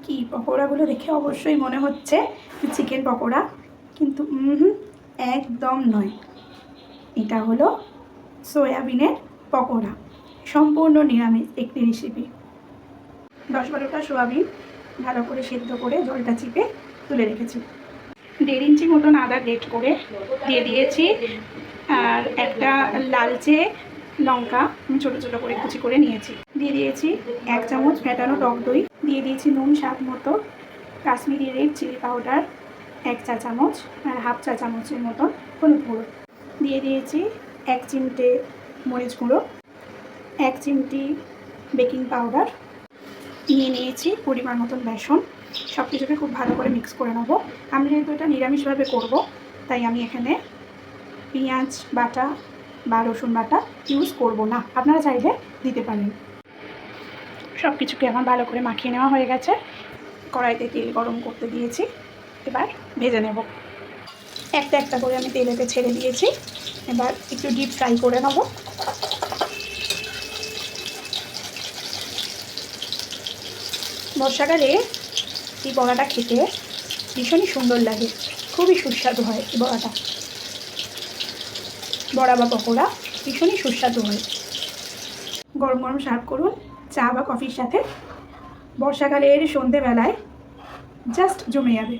কি পকোড়াগুলো দেখে অবশ্যই মনে হচ্ছে চিকেন পকোড়া, কিন্তু একদম নয়। এটা হলো সয়াবিনের পকোড়া, সম্পূর্ণ নিরামিষ একটি রেসিপি। 10-12টা সোয়াবিন ভালো করে সেদ্ধ করে জলটা চিপে তুলে রেখেছি। 1.5 ইঞ্চি মতন আদা গ্রেট করে দিয়ে দিয়েছি, আর একটা লালচে লঙ্কা আমি ছোটো ছোটো করে কুচি করে নিয়েছি। দিয়ে দিয়েছি 1 চামচ ফেটানো টক দই, দিয়ে দিয়েছি নুন স্বাদ মতো, কাশ্মীরি রেড চিলি পাউডার 1 চা চামচ, আর 1/2 চা চামচের মতন হলুদ গুঁড়ো, দিয়ে দিয়েছি 1 চিমটে মরিচ গুঁড়ো, 1 চিমটি বেকিং পাউডার, নিয়ে নিয়েছি পরিমাণ মতন বেসন। সব কিছুকে খুব ভালো করে মিক্স করে নেবো। আমি যেহেতু এটা নিরামিষভাবে করব, তাই আমি এখানে পেঁয়াজ বাটা বা রসুন বাটা ইউজ করব না, আপনারা চাইলে দিতে পারেন। সব কিছুকে আমার ভালো করে মাখিয়ে নেওয়া হয়ে গেছে। কড়াইতে তেল গরম করতে দিয়েছি, এবার ভেজে নেব। একটা একটা করে আমি তেলেতে ছেড়ে দিয়েছি, এবার একটু ডিপ ফ্রাই করে নেব। বর্ষাকালে এই বড়াটা খেতে ভীষণই সুন্দর লাগে, খুবই সুস্বাদু হয় এই বড়াটা। বড়া বা পকোড়া ভীষণই সুস্বাদু হয়। গরম গরম সার্ভ করুন চা বা কফির সাথে। বর্ষাকালের সন্ধেবেলায় জাস্ট জমে যাবে।